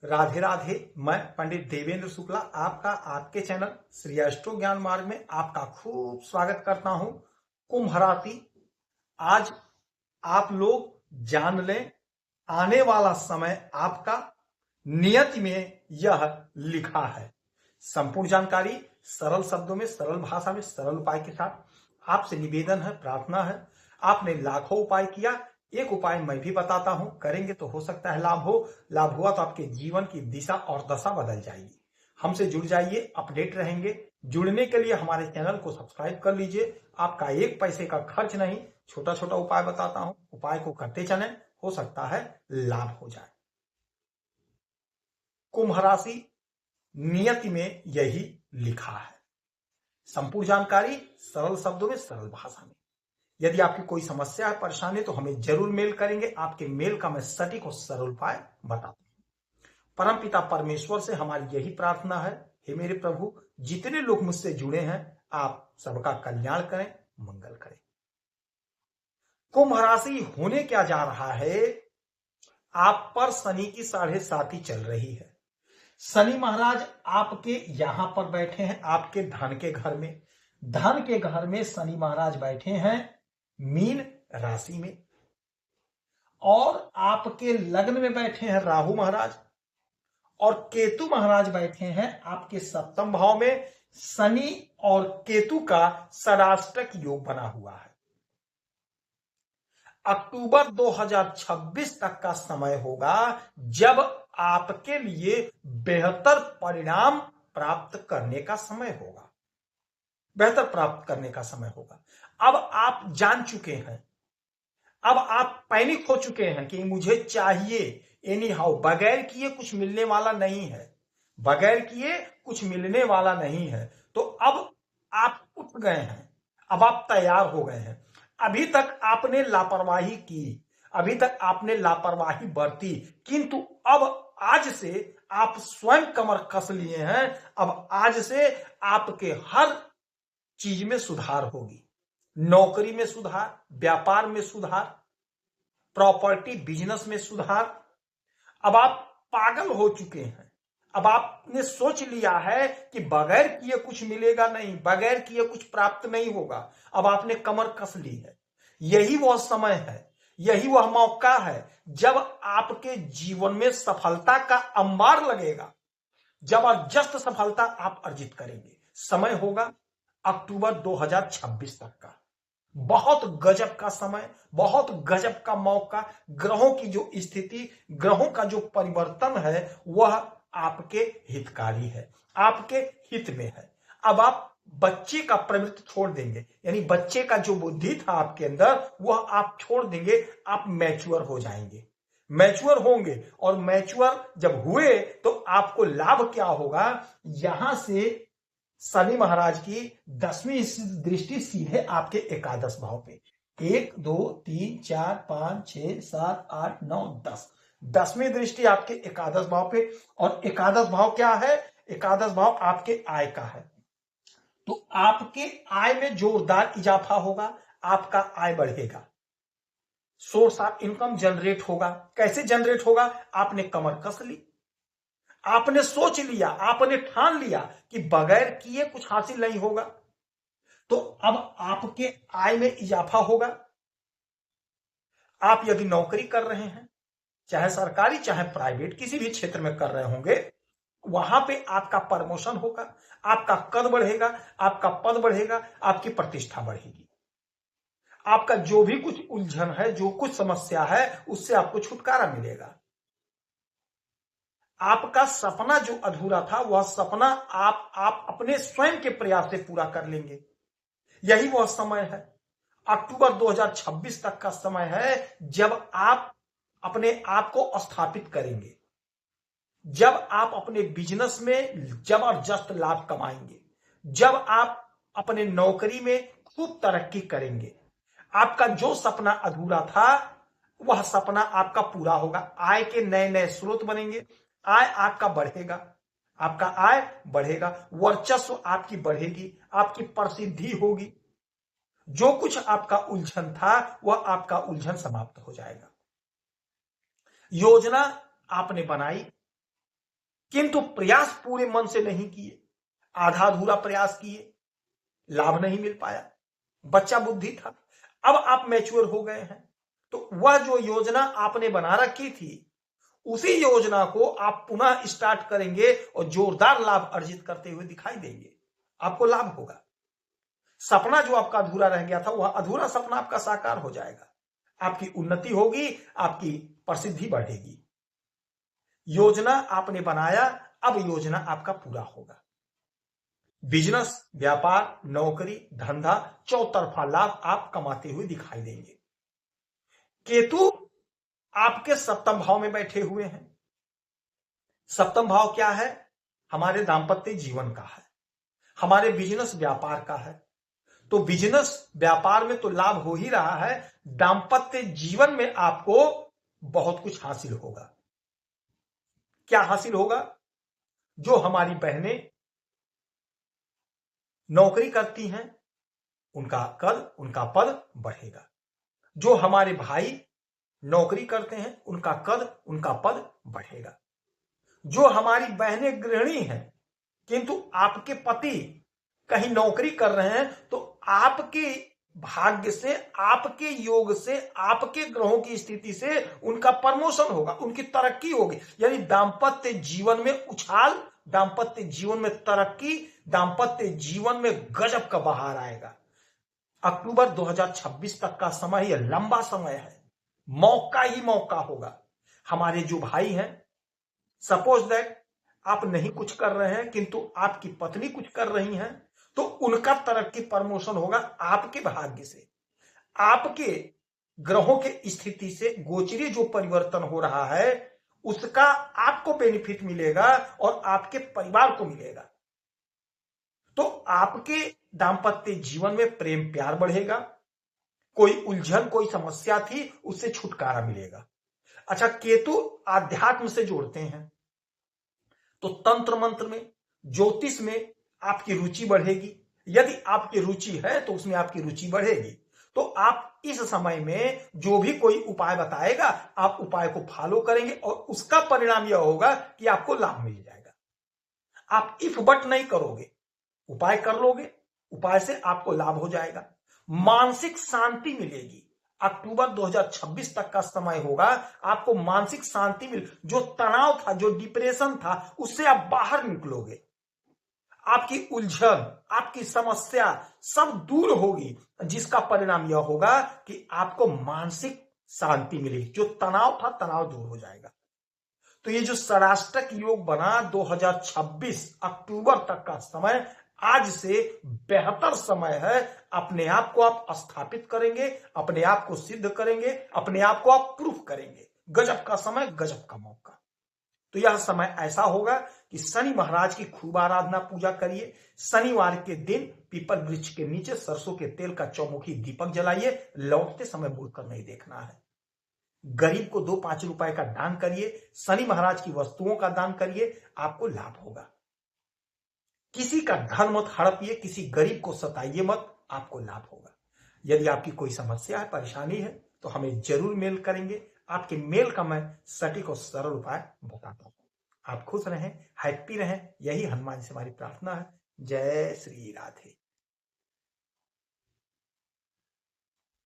राधे राधे। मैं पंडित देवेंद्र शुक्ला आपका आपके चैनल श्री अष्टो ज्ञान मार्ग में आपका खूब स्वागत करता हूं। कुंभ राशि, आज आप लोग जान लें, आने वाला समय आपका नियति में यह लिखा है। संपूर्ण जानकारी सरल शब्दों में, सरल भाषा में, सरल उपाय के साथ आपसे निवेदन है, प्रार्थना है। आपने लाखों उपाय किया, एक उपाय मैं भी बताता हूं, करेंगे तो हो सकता है लाभ हो। लाभ हुआ तो आपके जीवन की दिशा और दशा बदल जाएगी। हमसे जुड़ जाइए, अपडेट रहेंगे। जुड़ने के लिए हमारे चैनल को सब्सक्राइब कर लीजिए। आपका एक पैसे का खर्च नहीं, छोटा छोटा उपाय बताता हूं, उपाय को करते चलें, हो सकता है लाभ हो जाए। कुंभ राशि, नियति में यही लिखा है। संपूर्ण जानकारी सरल शब्दों में, सरल भाषा में। यदि आपकी कोई समस्या है, परेशानी है, तो हमें जरूर मेल करेंगे। आपके मेल का मैं सटीक और सरल उपाय बताता हूं। परम पिता परमेश्वर से हमारी यही प्रार्थना है, हे मेरे प्रभु, जितने लोग मुझसे जुड़े हैं, आप सबका कल्याण करें, मंगल करें। कुंभ राशि, होने क्या जा रहा है, आप पर शनि की 7.5 चल रही है। शनि महाराज आपके यहां पर बैठे हैं, आपके धन के घर में। धन के घर में शनि महाराज बैठे हैं मीन राशि में, और आपके लग्न में बैठे हैं राहु महाराज, और केतु महाराज बैठे हैं आपके 7वें भाव में। शनि और केतु का षडाष्टक योग बना हुआ है। अक्टूबर 2026 तक का समय होगा जब आपके लिए बेहतर परिणाम प्राप्त करने का समय होगा, बेहतर प्राप्त करने का समय होगा। अब आप जान चुके हैं, अब आप पैनिक हो चुके हैं कि मुझे चाहिए एनी हाउ, बगैर किए कुछ मिलने वाला नहीं है, बगैर किए कुछ मिलने वाला नहीं है। तो अब आप उठ गए हैं, अब आप तैयार हो गए हैं। अभी तक आपने लापरवाही की, अभी तक आपने लापरवाही बरती, किंतु अब आज से आप स्वयं कमर कस लिए हैं। अब आज से आपके हर चीज में सुधार होगी। नौकरी में सुधार, व्यापार में सुधार, प्रॉपर्टी बिजनेस में सुधार। अब आप पागल हो चुके हैं, अब आपने सोच लिया है कि बगैर किए कुछ मिलेगा नहीं, बगैर किए कुछ प्राप्त नहीं होगा। अब आपने कमर कस ली है। यही वह समय है, यही वह मौका है जब आपके जीवन में सफलता का अंबार लगेगा, जबरदस्त सफलता आप अर्जित करेंगे। समय होगा अक्टूबर 2026 तक का। बहुत गजब का समय, बहुत गजब का मौका। ग्रहों की जो स्थिति, ग्रहों का जो परिवर्तन है, वह आपके हितकारी है, आपके हित में है। अब आप बच्चे का प्रवृत्ति छोड़ देंगे, यानी बच्चे का जो बुद्धि था आपके अंदर, वह आप छोड़ देंगे। आप मैच्योर हो जाएंगे, मैच्योर होंगे, और मैच्योर जब हुए तो आपको लाभ क्या होगा, यहां से शनि महाराज की 10वीं दृष्टि सीधे आपके एकादश भाव पे, 1 2 3 4 5 6 7 8 9 10, 10वीं दृष्टि आपके एकादश भाव पे। और एकादश भाव क्या है, एकादश भाव आपके आय का है। तो आपके आय में जोरदार इजाफा होगा, आपका आय बढ़ेगा, सोर्स ऑफ इनकम जनरेट होगा। कैसे जनरेट होगा, आपने कमर कस ली, आपने सोच लिया, आपने ठान लिया कि बगैर किए कुछ हासिल नहीं होगा। तो अब आपके आय में इजाफा होगा। आप यदि नौकरी कर रहे हैं, चाहे सरकारी चाहे प्राइवेट, किसी भी क्षेत्र में कर रहे होंगे, वहां पे आपका प्रमोशन होगा, आपका कद बढ़ेगा, आपका पद बढ़ेगा, आपकी प्रतिष्ठा बढ़ेगी। आपका जो भी कुछ उलझन है, जो कुछ समस्या है, उससे आपको छुटकारा मिलेगा। आपका सपना जो अधूरा था, वह सपना आप अपने स्वयं के प्रयास से पूरा कर लेंगे। यही वह समय है, अक्टूबर 2026 तक का समय है जब आप अपने आप को स्थापित करेंगे, जब आप अपने बिजनेस में जबरदस्त लाभ कमाएंगे, जब आप अपने नौकरी में खूब तरक्की करेंगे। आपका जो सपना अधूरा था, वह सपना आपका पूरा होगा। आय के नए नए स्रोत बनेंगे, आय आपका बढ़ेगा, आपका आय बढ़ेगा, वर्चस्व आपकी बढ़ेगी, आपकी प्रसिद्धि होगी। जो कुछ आपका उलझन था, वह आपका उलझन समाप्त हो जाएगा। योजना आपने बनाई, किंतु प्रयास पूरे मन से नहीं किए, आधा अधूरा प्रयास किए, लाभ नहीं मिल पाया, बच्चा बुद्धि था। अब आप मैच्योर हो गए हैं, तो वह जो योजना आपने बना रखी थी, उसी योजना को आप पुनः स्टार्ट करेंगे और जोरदार लाभ अर्जित करते हुए दिखाई देंगे, आपको लाभ होगा। सपना जो आपका अधूरा रह गया था, वह अधूरा सपना आपका साकार हो जाएगा, आपकी उन्नति होगी, आपकी प्रसिद्धि बढ़ेगी। योजना आपने बनाया, अब योजना आपका पूरा होगा। बिजनेस, व्यापार, नौकरी, धंधा, चौतरफा लाभ आप कमाते हुए दिखाई देंगे। केतु आपके सप्तम भाव में बैठे हुए हैं। सप्तम भाव क्या है? हमारे दांपत्य जीवन का है, हमारे बिजनेस व्यापार का है। तो बिजनेस व्यापार में तो लाभ हो ही रहा है, दांपत्य जीवन में आपको बहुत कुछ हासिल होगा। क्या हासिल होगा? जो हमारी बहनें नौकरी करती हैं, उनका कद, उनका पद बढ़ेगा। जो हमारे भाई नौकरी करते हैं, उनका कद, उनका पद बढ़ेगा। जो हमारी बहनें गृहिणी हैं, किंतु आपके पति कहीं नौकरी कर रहे हैं, तो आपके भाग्य से, आपके योग से, आपके ग्रहों की स्थिति से उनका प्रमोशन होगा, उनकी तरक्की होगी। यानी दांपत्य जीवन में उछाल, दांपत्य जीवन में तरक्की, दांपत्य जीवन में गजब का बहार आएगा। अक्टूबर 2026 तक का समय, यह लंबा समय है, मौका ही मौका होगा। हमारे जो भाई हैं, सपोज दैट आप नहीं कुछ कर रहे हैं, किंतु आपकी पत्नी कुछ कर रही हैं, तो उनका तरक्की, प्रमोशन होगा आपके भाग्य से, आपके ग्रहों के स्थिति से। गोचरीय जो परिवर्तन हो रहा है, उसका आपको बेनिफिट मिलेगा और आपके परिवार को मिलेगा। तो आपके दांपत्य जीवन में प्रेम प्यार बढ़ेगा, कोई उलझन, कोई समस्या थी, उससे छुटकारा मिलेगा। अच्छा, केतु आध्यात्म से जोड़ते हैं, तो तंत्र मंत्र में, ज्योतिष में आपकी रुचि बढ़ेगी। यदि आपकी रुचि है तो उसमें आपकी रुचि बढ़ेगी। तो आप इस समय में जो भी कोई उपाय बताएगा, आप उपाय को फॉलो करेंगे और उसका परिणाम यह होगा कि आपको लाभ मिल जाएगा। आप इफ बट नहीं करोगे, उपाय कर लोगे, उपाय से आपको लाभ हो जाएगा, मानसिक शांति मिलेगी। अक्टूबर 2026 तक का समय होगा, आपको मानसिक शांति मिल, जो तनाव था, जो डिप्रेशन था, उससे आप बाहर निकलोगे। आपकी उलझन, आपकी समस्या सब दूर होगी, जिसका परिणाम यह होगा कि आपको मानसिक शांति मिलेगी। जो तनाव था, तनाव दूर हो जाएगा। तो ये जो षडाष्टक योग बना 2026 अक्टूबर तक का समय, आज से बेहतर समय है। अपने आप को आप स्थापित करेंगे, अपने आप को सिद्ध करेंगे, अपने आप को आप प्रूफ करेंगे। गजब का समय, गजब का मौका। तो यह समय ऐसा होगा कि शनि महाराज की खूब आराधना पूजा करिए। शनिवार के दिन पीपल वृक्ष के नीचे सरसों के तेल का चौमुखी दीपक जलाइए। लौटते समय मुड़कर नहीं देखना है। गरीब को 2-5 रुपए का दान करिए, शनि महाराज की वस्तुओं का दान करिए, आपको लाभ होगा। किसी का धन मत हड़पिए, किसी गरीब को सताइए मत, आपको लाभ होगा। यदि आपकी कोई समस्या है, परेशानी है, तो हमें जरूर मेल करेंगे। आपके मेल का मैं सटीक और सरल उपाय बताता हूं। आप खुश रहें, हैप्पी रहें, यही हनुमान से हमारी प्रार्थना है। जय श्री राधे।